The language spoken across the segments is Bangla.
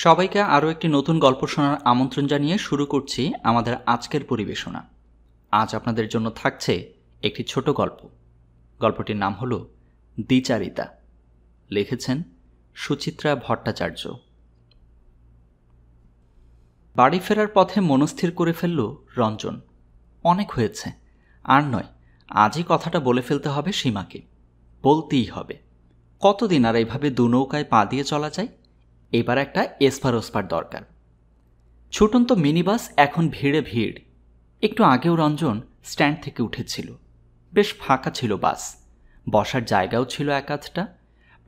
সবাইকে আরও একটি নতুন গল্প শোনার আমন্ত্রণ জানিয়ে শুরু করছি আমাদের আজকের পরিবেশনা। আজ আপনাদের জন্য থাকছে একটি ছোট গল্প। গল্পটির নাম হলো দ্বিচারিতা। লিখেছেন সুচিত্রা ভট্টাচার্য। বাড়ি ফেরার পথে মনস্থির করে ফেলল রঞ্জন, অনেক হয়েছে, আর নয়, আজই কথাটা বলে ফেলতে হবে সীমাকে। বলতেই হবে। কতদিন আর এইভাবে দু নৌকায় পা দিয়ে চলা যায়? এবার একটা এসপার ওসপার দরকার। ছুটন্ত মিনিবাস এখন ভিড়ে ভিড়। একটু আগেও রঞ্জন স্ট্যান্ড থেকে উঠেছিল। বেশ ফাঁকা ছিল বাস, বসার জায়গাও ছিল এক আধটা।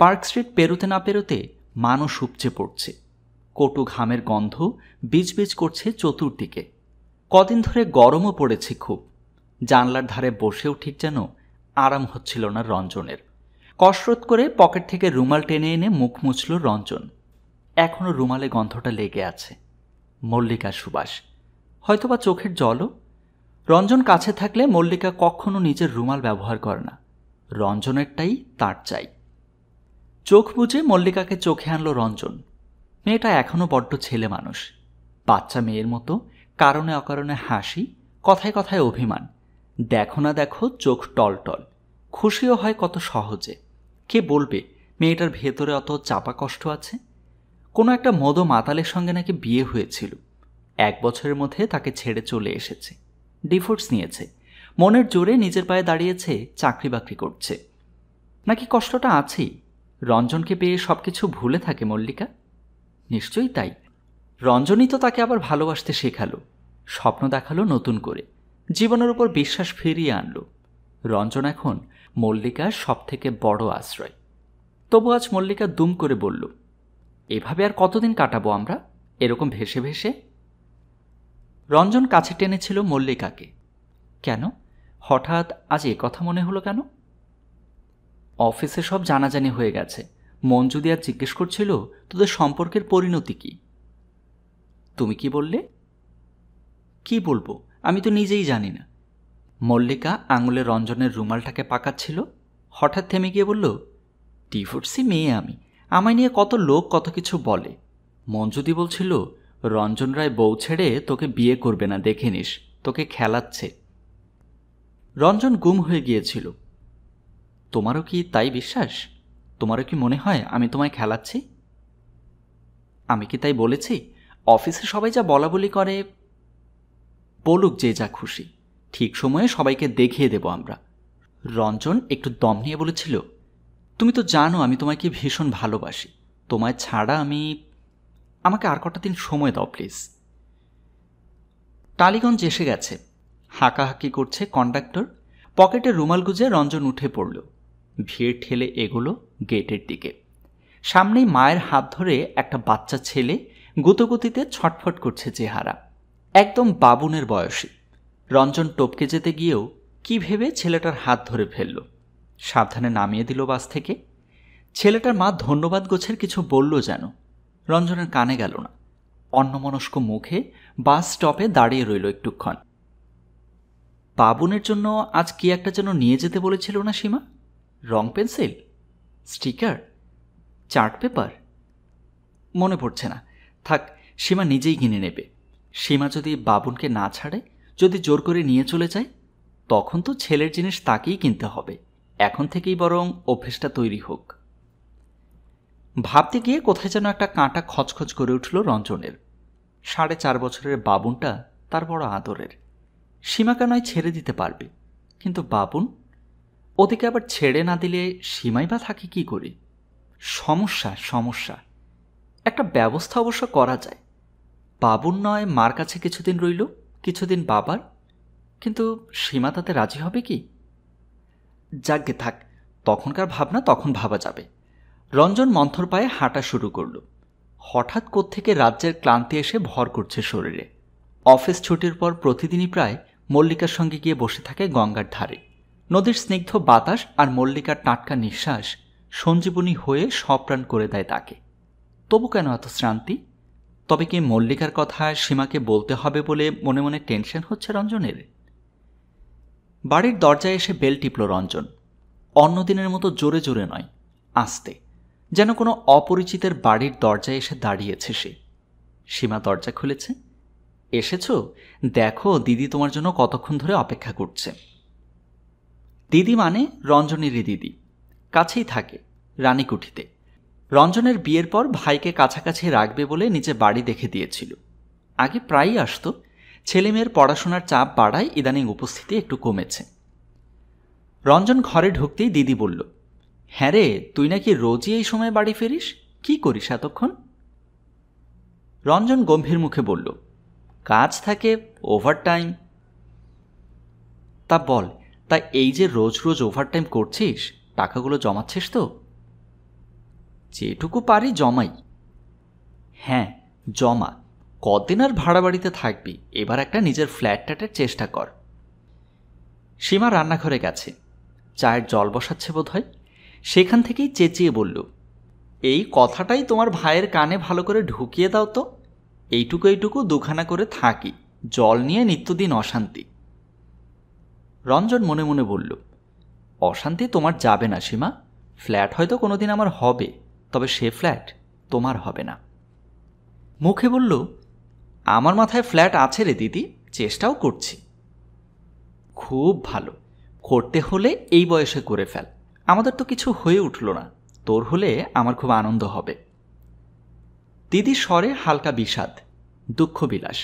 পার্ক স্ট্রিট পেরোতে না পেরোতে মানুষ উপচে পড়ছে। কটু ঘামের গন্ধ বিজবিজ করছে চতুর্দিকে। কদিন ধরে গরমও পড়েছে খুব। জানলার ধারে বসেও ঠিক যেন আরাম হচ্ছিল না রঞ্জনের। কসরত করে পকেট থেকে রুমাল টেনে এনে মুখ মুছল রঞ্জন। এখনও রুমালে গন্ধটা লেগে আছে, মল্লিকা সুবাস। হয়তোবা চোখের জলও। রঞ্জন কাছে থাকলে মল্লিকা কখনো নিজের রুমাল ব্যবহার করে না, রঞ্জনেরটাই তার চাই। চোখ বুজে মল্লিকাকে চোখে আনল রঞ্জন। মেয়েটা এখনও বড্ড ছেলে মানুষ, বাচ্চা মেয়ের মতো কারণে অকারণে হাসি, কথায় কথায় অভিমান। দেখো না দেখো চোখ টলটল। খুশিও হয় কত সহজে। কে বলবে মেয়েটার ভেতরে অত চাপা কষ্ট আছে? কোনো একটা মদ মাতালের সঙ্গে নাকি বিয়ে হয়েছিল, 1 বছরের মধ্যে তাকে ছেড়ে চলে এসেছে, ডিভোর্স নিয়েছে, মনের জোরে নিজের পায়ে দাঁড়িয়েছে, চাকরি বাকরি করছে। নাকি কষ্টটা আছেই? রঞ্জনকে পেয়ে সবকিছু ভুলে থাকে মল্লিকা? নিশ্চয়ই তাই। রঞ্জনই তো তাকে আবার ভালোবাসতে শেখালো, স্বপ্ন দেখালো নতুন করে, জীবনের উপর বিশ্বাস ফিরিয়ে আনলো। রঞ্জন এখন মল্লিকার সব থেকে বড় আশ্রয়। তবু আজ মল্লিকা দুম করে বলল, এভাবে আর কতদিন কাটাবো আমরা এরকম ভেসে ভেসে? রঞ্জন কাছে টেনেছিল মল্লিকাকে। কেন হঠাৎ আজ এ কথা মনে হলো কেন? অফিসে সব জানাজানি হয়ে গেছে। মঞ্জু দি আর জিজ্ঞেস করছিল তোদের সম্পর্কের পরিণতি কি। তুমি কি বললে? কি বলবো, আমি তো নিজেই জানি না। মল্লিকা আঙুলে রঞ্জনের রুমালটাকে পাকাচ্ছিল, হঠাৎ থেমে গিয়ে বলল, ডিভোর্সি মেয়ে আমি, আমায় নিয়ে কত লোক কত কিছু বলে। মঞ্জুদি বলছিল রঞ্জন রায় বউ ছেড়ে তোকে বিয়ে করবে না, দেখে নিস, তোকে খেলাচ্ছে। রঞ্জন গুম হয়ে গিয়েছিল। তোমারও কি তাই বিশ্বাস? তোমারও কি মনে হয় আমি তোমায় খেলাচ্ছি? আমি কি তাই বলেছি? অফিসে সবাই যা বলা বলি করে। বলুক যে যা খুশি, ঠিক সময়ে সবাইকে দেখিয়ে দেব আমরা। রঞ্জন একটু দম নিয়ে বলেছিল, তুমি তো জানো আমি তোমায় কি ভীষণ ভালোবাসি। তোমায় ছাড়া আমাকে আর কটা দিন সময় দাও প্লিজ। টালিগঞ্জ এসে গেছে। হাঁকাহাঁকি করছে কন্ডাক্টর। পকেটে রুমাল গুজে রঞ্জন উঠে পড়ল। ভিড় ঠেলে এগোলো গেটের দিকে। সামনেই মায়ের হাত ধরে একটা বাচ্চা ছেলে গুতোগুতিতে ছটফট করছে চেহারা, একদম বাবুনের বয়সী। রঞ্জন টপকে যেতে গিয়েও কি ভেবে ছেলেটার হাত ধরে ফেলল, সাবধানে নামিয়ে দিল বাস থেকে। ছেলেটার মা ধন্যবাদ গোছের কিছু বলল যেন, রঞ্জনের কানে গেল না। অন্যমনস্ক মুখে বাস স্টপে দাঁড়িয়ে রইল একটুক্ষণ। বাবুনের জন্য আজ কি একটা যেন নিয়ে যেতে বলেছিল না সীমা? রং পেন্সিল, স্টিকার, চার্ট পেপার, মনে পড়ছে না। থাক, সীমা নিজেই কিনে নেবে। সীমা যদি বাবুনকে না ছাড়ে, যদি জোর করে নিয়ে চলে যায়, তখন তো ছেলের জিনিস তাকেই কিনতে হবে। এখন থেকেই বরং অভ্যেসটা তৈরি হোক। ভাবতে গিয়ে কোথায় যেন একটা কাঁটা খচখচ করে উঠল রঞ্জনের। 4.5 বছরের বাবুনটা তার বড় আদরের। সীমাকে নয় ছেড়ে দিতে পারবে, কিন্তু বাবুন, ওদিকে আবার ছেড়ে না দিলে সীমাই বা থাকে কি করে? সমস্যা। একটা ব্যবস্থা অবশ্য করা যায়। বাবুন নয় মার কাছে কিছুদিন রইল, কিছুদিন বাবার। কিন্তু সীমা তাতে রাজি হবে কি? যাগ্গে থাক, তখনকার ভাবনা তখন ভাবা যাবে। রঞ্জন মন্থর পায়ে হাঁটা শুরু করল। হঠাৎ কোত্থেকে রাজ্যের ক্লান্তি এসে ভর করছে শরীরে। অফিস ছুটির পর প্রতিদিনই প্রায় মল্লিকার সঙ্গে গিয়ে বসে থাকে গঙ্গার ধারে। নদীর স্নিগ্ধ বাতাস আর মল্লিকার টাটকা নিঃশ্বাস সঞ্জীবনী হয়ে সপ্রাণ করে দেয় তাকে। তবু কেন এত শ্রান্তি? তবে কি মল্লিকার কথা সীমাকে বলতে হবে বলে মনে মনে টেনশন হচ্ছে রঞ্জনের? বাড়ির দরজায় এসে বেল টিপল রঞ্জন। অন্যদিনের মতো জোরে জোরে নয়, আস্তে, যেন কোনো অপরিচিতের বাড়ির দরজায় এসে দাঁড়িয়েছে সে। সীমা দরজা খুলেছে। এসেছো? দেখো দিদি তোমার জন্য কতক্ষণ ধরে অপেক্ষা করছে। দিদি মানে রঞ্জনেরই দিদি, কাছেই থাকে, রানীকুঠিতে। রঞ্জনের বিয়ের পর ভাইকে কাছাকাছি রাখবে বলে নিজে বাড়ি দেখে দিয়েছিল। আগে প্রায়ই আসতো, ছেলেমেয়ের পড়াশোনার চাপ বাড়ায় ইদানিং উপস্থিতি একটু কমেছে। রঞ্জন ঘরে ঢুকতেই দিদি বলল, হ্যাঁ রে, তুই নাকি রোজই এই সময় বাড়ি ফেরিস, কি করিস এতক্ষণ? রঞ্জন গম্ভীর মুখে বলল, কাজ থাকে, ওভারটাইম। তা বল, তা এই যে রোজ রোজ ওভারটাইম করছিস, টাকাগুলো জমাচ্ছিস তো? যেটুকু পারি জমাই। হ্যাঁ জমা, কদিন আর ভাড়া বাড়িতে থাকবি, এবার একটা নিজের ফ্ল্যাট ট্যাটের চেষ্টা কর। সীমা রান্নাঘরে গেছে, চায়ের জল বসাচ্ছে বোধহয়। সেখান থেকেই চেঁচিয়ে বলল, এই কথাটাই তোমার ভাইয়ের কানে ভালো করে ঢুকিয়ে দাও তো। এইটুকু এইটুকু দুখানা করে থাকি, জল নিয়ে নিত্যদিন অশান্তি। রঞ্জন মনে মনে বলল, অশান্তি তোমার যাবে না সীমা, ফ্ল্যাট হয়তো কোনোদিন আমার হবে, তবে সে ফ্ল্যাট তোমার হবে না। মুখে বলল, আমার মাথায় ফ্ল্যাট আছে রে দিদি, চেষ্টাও করছি। খুব ভালো, করতে হলে এই বয়সে করে ফেল, আমাদের তো কিছু হয়ে উঠল না, তোর হলে আমার খুব আনন্দ হবে। দিদির স্বরে হালকা বিষাদ, দুঃখ বিলাস।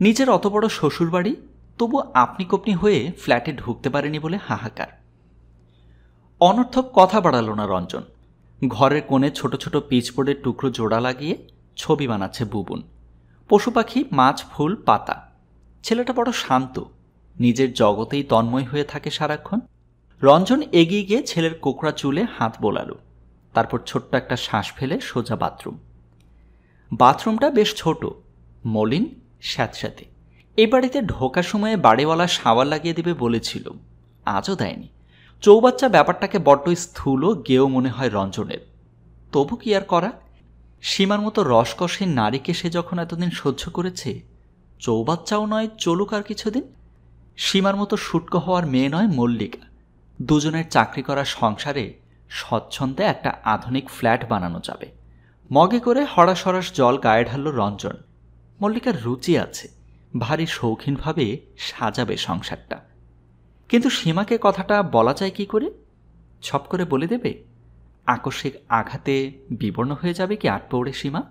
নিজের অত বড় শ্বশুরবাড়ি, তবু আপনি কপনি হয়ে ফ্ল্যাটে ঢুকতে পারেনি বলে হাহাকার। অনর্থক কথা বাড়াল না রঞ্জন। ঘরের কোণে ছোট ছোট পিচবোর্ডের টুকরো জোড়া লাগিয়ে ছবি বানাচ্ছে বুবুন। পশু পাখি, মাছ, ফুল, পাতা। ছেলেটা বড় শান্ত, নিজের জগতেই তন্ময় হয়ে থাকে সারাক্ষণ। রঞ্জন এগিয়ে গিয়ে ছেলের কোকড়া চুলে হাত বোলালো, তারপর ছোট্ট একটা শ্বাস ফেলে সোজা বাথরুম। বাথরুমটা বেশ ছোট, মলিন, স্যাঁতস্যাঁতে। এই বাড়িতে ঢোকার সময়ে বাড়িওয়ালা শাওয়ার লাগিয়ে দেবে বলেছিল, আজও দেয়নি। চৌবাচ্চা ব্যাপারটাকে বড্ড স্থূল গেয়েও মনে হয় রঞ্জনের। তবু কি আর করা, সীমার মতো রসকসের নারীকে সে যখন এতদিন সহ্য করেছে, চৌবাচ্চাও নয়, চলুক আর কিছুদিন। সীমার মতো শুটকো হওয়ার মেয়ে নয় মল্লিকা। দুজনের চাকরি করা সংসারে স্বচ্ছন্দে একটা আধুনিক ফ্ল্যাট বানানো যাবে। মগে করে হরাসরস জল গায়ে ঢালল রঞ্জন। মল্লিকার রুচি আছে, ভারী শৌখিনভাবে সাজাবে সংসারটা। কিন্তু সীমাকে কথাটা বলা যায় কি করে? ছপ করে বলে দেবে? আকস্মিক আঘাতে বিবর্ণ হয়ে যাবে কি আটপৌড়ে সীমা?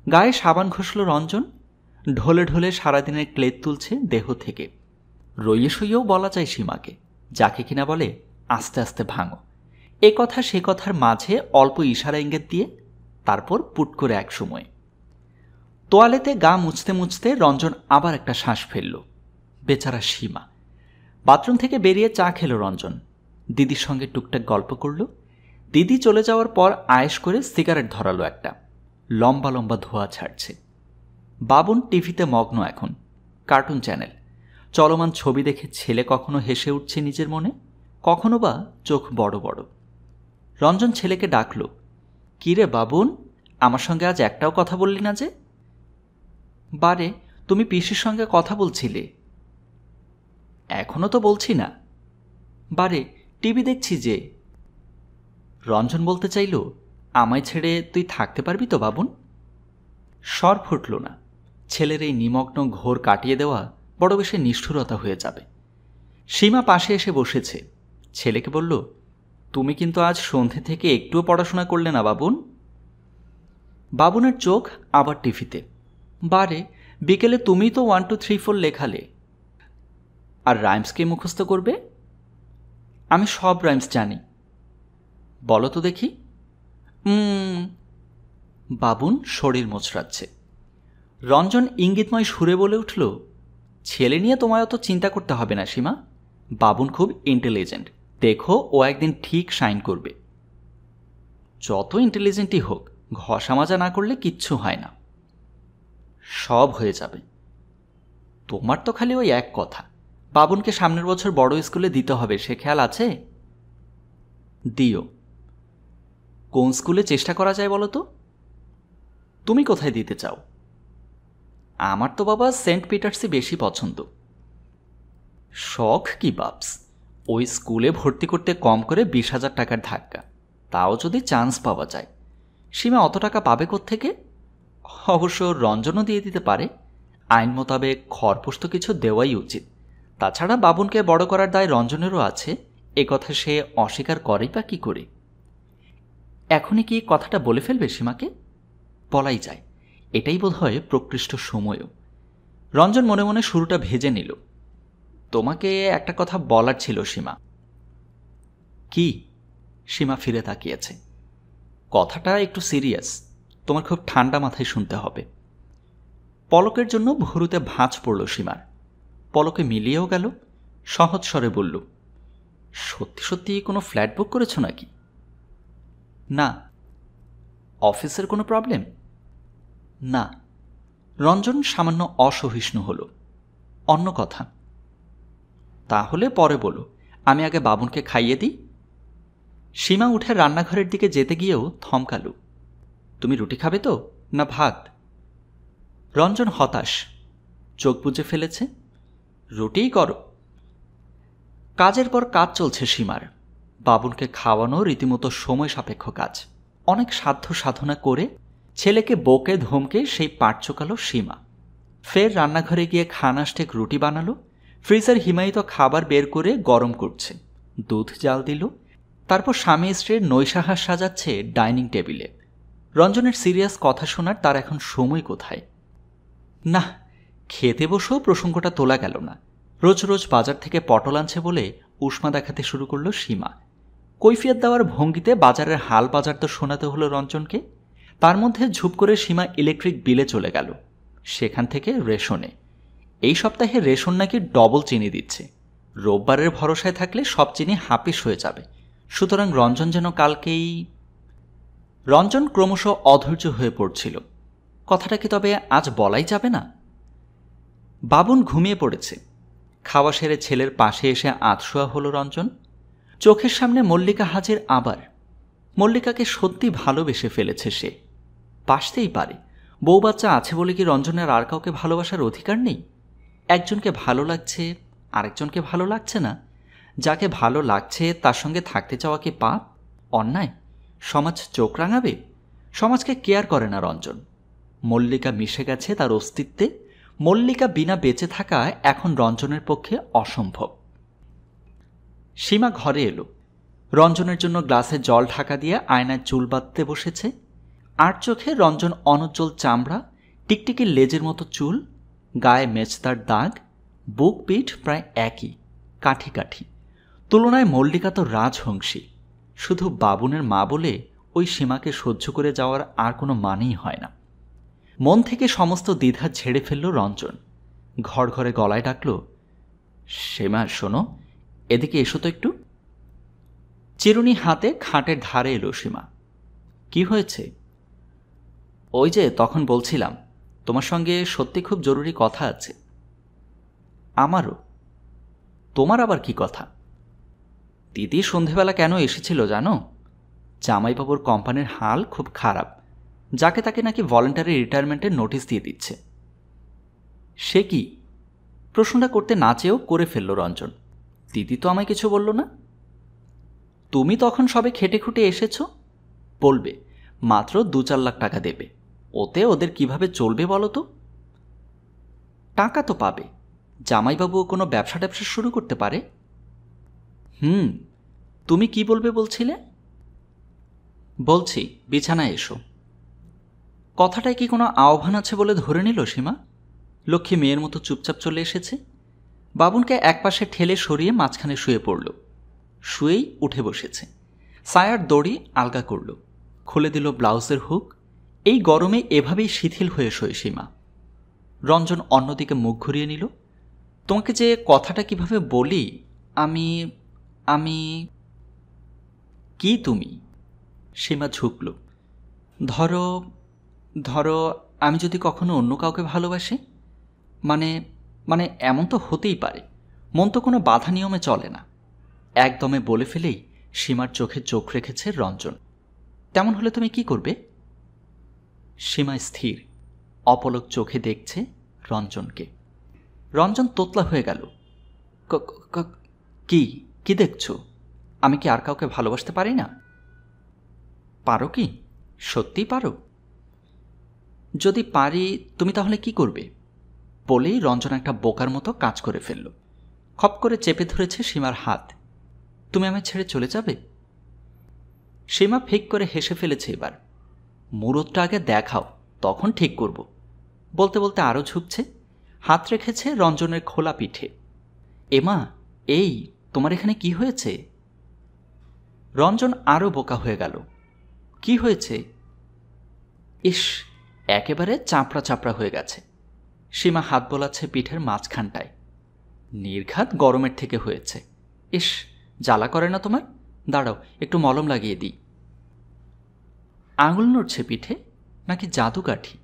গায়ে সাবান ঘষল রঞ্জন। ঢলে ঢলে সারাদিনের ক্লেদ তুলছে দেহ থেকে। রইয়ে সইয়েও বলা যায় সীমাকে, যাকে কিনা বলে আস্তে আস্তে ভাঙো। এ কথা সে কথার মাঝে অল্প ইশারা ইঙ্গিত দিয়ে তারপর পুট করে এক সময়। তোয়ালেতে গা মুছতে মুছতে রঞ্জন আবার একটা শ্বাস ফেলল। বেচারা সীমা। বাথরুম থেকে বেরিয়ে চা খেল রঞ্জন। দিদির সঙ্গে টুকটাক গল্প করল। দিদি চলে যাওয়ার পর আয়েশ করে সিগারেট ধরালো একটা, লম্বা লম্বা ধোঁয়া ছাড়ছে। বাবুন টিভিতে মগ্ন এখন, কার্টুন চ্যানেল। চলমান ছবি দেখে ছেলে কখনো হেসে উঠছে নিজের মনে, কখনো বা চোখ বড় বড়। রঞ্জন ছেলেকে ডাকল, কি রে বাবুন, আমার সঙ্গে আজ একটাও কথা বললি না যে? বারে, তুমি পিসির সঙ্গে কথা বলছিলে। এখনো তো বলছি না। বারে, টিভি দেখছি যে। রঞ্জন বলতে চাইল, আমায় ছেড়ে তুই থাকতে পারবি তো বাবুন? স্বর ফুটল না। ছেলের এই নিমগ্ন ঘোর কাটিয়ে দেওয়া বড় বেশি নিষ্ঠুরতা হয়ে যাবে। সীমা পাশে এসে বসেছে। ছেলেকে বলল, তুমি কিন্তু আজ সন্ধে থেকে একটুও পড়াশোনা করলে না বাবুন। বাবুনের চোখ আবার টিভিতে। বারে, বিকেলে তুমি তো 1 2 3 4 লেখালে, আর রাইমসকে মুখস্থ করবে? আমি সব রাইমস জানি। বলো তো দেখি। বাবুন শরীর মোচড়াচ্ছে। রঞ্জন ইঙ্গিতময় সুরে বলে উঠল, ছেলে নিয়ে তোমায় অত চিন্তা করতে হবে না সীমা। বাবুন খুব ইন্টেলিজেন্ট, দেখো ও একদিন ঠিক শাইন করবে। যত ইন্টেলিজেন্টই হোক, ঘষা মাজা না করলে কিচ্ছু হয় না। সব হয়ে যাবে। তোমার তো খালি ওই এক কথা, বাবুনকে সামনের বছর বড় স্কুলে দিতে হবে, সে খেয়াল আছে? দিও। কোন স্কুলে চেষ্টা করা যায় বলো তো? তুমি কোথায় দিতে চাও? আমার তো বাবা সেন্ট পিটার্সই বেশি পছন্দ। শখ কি বাপস, ওই স্কুলে ভর্তি করতে কম করে 20,000 টাকার ধাক্কা, তাও যদি চান্স পাওয়া যায়। সীমা অত টাকা পাবে কোত্থেকে? অবশ্য রঞ্জনও দিয়ে দিতে পারে। আইন মোতাবেক খরপোশ তো কিছু দেওয়াই উচিত। তাছাড়া বাবুনকে বড় করার দায় রঞ্জনেরও আছে, এ কথা সে অস্বীকার করেই বা কী করে? এখনই কি কথাটা বলে ফেলবে সীমাকে? বলাই যায়, এটাই বোধহয় প্রকৃষ্ট সময়ও। রঞ্জন মনে মনে শুরুটা ভেজে নিল। তোমাকে একটা কথা বলার ছিল সীমা। কি? সীমা ফিরে তাকিয়েছে। কথাটা একটু সিরিয়াস, তোমার খুব ঠান্ডা মাথায় শুনতে হবে। পলকের জন্য ভুরুতে ভাঁজ পড়ল সীমার। পলকে মিলিয়েও গেল, সহজ স্বরে বলল, সত্যি সত্যি কোনো ফ্ল্যাট বুক করেছ নাকি? না। অফিসের কোনো প্রবলেম? না। রঞ্জন সামান্য অসহিষ্ণু হল। অন্য কথা? তাহলে পরে বলো, আমি আগে বাবুনকে খাইয়ে দিই। সীমা উঠে রান্নাঘরের দিকে যেতে গিয়েও থমকালো। তুমি রুটি খাবে তো, না ভাত? রঞ্জন হতাশ, চোখ বুজে ফেলেছে। রুটিই করো। কাজের পর কাজ চলছে সীমার। বাবুনকে খাওয়ানো রীতিমতো সময় সাপেক্ষ কাজ। অনেক সাধ্য সাধনা করে ছেলেকে বকে ধমকে সেই পাট চোকালো সীমা। ফের রান্নাঘরে গিয়ে খানাস্টেক রুটি বানালো। ফ্রিজের হিমায়িত খাবার বের করে গরম করছে, দুধ জাল দিল। তারপর স্বামী স্ত্রীর নৈশাহার সাজাচ্ছে ডাইনিং টেবিলে। রঞ্জনের সিরিয়াস কথা শোনার তার এখন সময় কোথায়? না, খেতে বসেও প্রসঙ্গটা তোলা গেল না। রোজ রোজ বাজার থেকে পটল আনছে বলে উষ্মা দেখাতে শুরু করল সীমা। কৈফিয়ত দেওয়ার ভঙ্গিতে বাজারের হাল বাজার তো শোনাতে হলো রঞ্জনকে। তার মধ্যে ঝুপ করে সীমা ইলেকট্রিক বিলে চলে গেল, সেখান থেকে রেশনে। এই সপ্তাহে রেশন নাকি ডবল চিনি দিচ্ছে। রোববারের ভরসায় থাকলে সব চিনি হাপিস হয়ে যাবে। সুতরাং রঞ্জন যেন কালকেই... রঞ্জন ক্রমশ অধৈর্য হয়ে পড়ছিল। কথাটা কি তবে আজ বলাই যাবে না? বাবুন ঘুমিয়ে পড়েছে। খাওয়া সেরে ছেলের পাশে এসে আধশোয়া হলো রঞ্জন। চোখের সামনে মল্লিকা হাজির আবার। মল্লিকাকে সত্যি ভালোবেসে ফেলেছে সে। বাসতেই পারে। বউ বাচ্চা আছে বলে কি রঞ্জনের আর কাউকে ভালোবাসার অধিকার নেই? একজনকে ভালো লাগছে, আরেকজনকে ভালো লাগছে না। যাকে ভালো লাগছে তার সঙ্গে থাকতে চাওয়া কি পাপ, অন্যায়? সমাজ চোখ রাঙাবে? সমাজকে কেয়ার করে না রঞ্জন। মল্লিকা মিশে গেছে তার অস্তিত্বে। মল্লিকা বিনা বেঁচে থাকা এখন রঞ্জনের পক্ষে অসম্ভব। সীমা ঘরে এলো। রঞ্জনের জন্য গ্লাসে জল ঢাকা দিয়ে আয়নায় চুল বাঁধতে বসেছে। আর চোখে রঞ্জন অনুজ্জ্বল চামড়া, টিকটিকির লেজের মতো চুল, গায়ে মেচতার দাগ, বুক পিঠ প্রায় একই, কাঠি কাঠি। তুলনায় মল্লিকা তো রাজহংসী। শুধু বাবুনের মা বলে ওই সীমাকে সহ্য করে যাওয়ার আর কোনো মানেই হয় না। মন থেকে সমস্ত দ্বিধা ছেড়ে ফেলল রঞ্জন। ঘর ঘরে গলায় ডাকল, সীমা শোনো, এদিকে এসো তো একটু। চিরুনি হাতে খাটের ধারে এলো সীমা। কি হয়েছে? ওই যে তখন বলছিলাম, তোমার সঙ্গে সত্যি খুব জরুরি কথা আছে। আমারও। তোমার আবার কি কথা? দিদি সন্ধেবেলা কেন এসেছিল জানো? জামাইবাবুর কোম্পানির হাল খুব খারাপ। যাকে তাকে নাকি ভলেন্টারি রিটায়ারমেন্টের নোটিশ দিয়ে দিচ্ছে। সে কি? প্রশ্নটা করতে না চেয়েও করে ফেলল রঞ্জন। দিদি তো আমায় কিছু বলল না। তুমি তখন সবে খেটে খুঁটে এসেছ। বলবে মাত্র 2-4 লাখ টাকা দেবে, ওতে ওদের কিভাবে চলবে বলো তো? টাকা তো পাবে। জামাইবাবু কোনো ব্যবসা ট্যাবসা শুরু করতে পারে। তুমি কি বলবে বলছিলে? বলছি, বিছানায় এসো। কথাটায় কি কোনো আহ্বান আছে বলে ধরে নিল সীমা? লক্ষ্মী মেয়ের মতো চুপচাপ চলে এসেছে। বাবুনকে একপাশে ঠেলে সরিয়ে মাঝখানে শুয়ে পড়ল। শুয়েই উঠে বসেছে। সায়ার দড়ি আলগা করল, খুলে দিল ব্লাউজের হুক। এই গরমে এভাবেই শিথিল হয়ে শোয় সীমা। রঞ্জন অন্যদিকে মুখ ঘুরিয়ে নিল। তোমাকে যে কথাটা কিভাবে বলি, আমি আমি কি তুমি? সীমা ঝুঁকল। ধরো ধরো আমি যদি কখনো অন্য কাউকে ভালোবাসি, মানে মানে এমন তো হতেই পারে। মন তো কোনো বাধা নিয়মে চলে না। একদমে বলে ফেলেই সীমার চোখে চোখ রেখেছে রঞ্জন। তেমন হলে তুমি কি করবে? সীমা স্থির, অপলক চোখে দেখছে রঞ্জনকে। রঞ্জন তোতলা হয়ে গেল। কি কি দেখছো? আমি কি আর কাউকে ভালোবাসতে পারি না? পারো কি? সত্যিই পারো? যদি পারি তুমি তাহলে কি করবে? বলেই রঞ্জন একটা বোকার মতো কাজ করে ফেলল। খপ করে চেপে ধরেছে সীমার হাত। তুমি আমায় ছেড়ে চলে যাবে? সীমা ফিক করে হেসে ফেলেছে এবার। মুরতটা আগে দেখাও, তখন ঠিক করব। বলতে বলতে আরও ঝুঁকছে, হাত রেখেছে রঞ্জনের খোলা পিঠে। এমা, এই তোমার এখানে কি হয়েছে? রঞ্জন আরও বোকা হয়ে গেল। কি হয়েছে? ইস, একেবারে চাপড়া চাপড়া হয়ে গেছে। সীমা হাত বোলাচ্ছে পিঠের মাঝখানটায়। নির্ঘাত গরমের থেকে হয়েছে। ইস, জ্বালা করে না তোমার? দাঁড়াও, একটু মলম লাগিয়ে দিই। আঙুল নড়ছে পিঠে, নাকি জাদুকাঠি?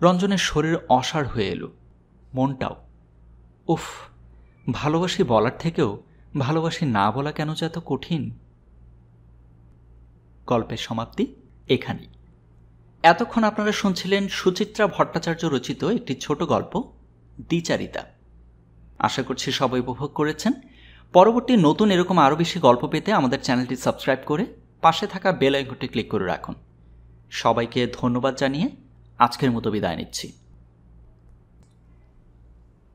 রঞ্জনের শরীর অসাড় হয়ে এলো, মনটাও। উফ, ভালোবাসি বলার থেকেও ভালোবাসি না বলা কেন যে এত কঠিন। গল্পের সমাপ্তি এখানেই। এতক্ষণ আপনারা শুনছিলেন সুচিত্রা ভট্টাচার্য রচিত একটি ছোট গল্প দ্বিচারিতা। আশা করছি সবাই উপভোগ করেছেন। পরবর্তী নতুন এরকম আরও বেশি গল্প পেতে আমাদের চ্যানেলটি সাবস্ক্রাইব করে পাশে থাকা বেল আইকনটি ক্লিক করে রাখুন। সবাইকে ধন্যবাদ জানিয়ে আজকের মতো বিদায় নিচ্ছি।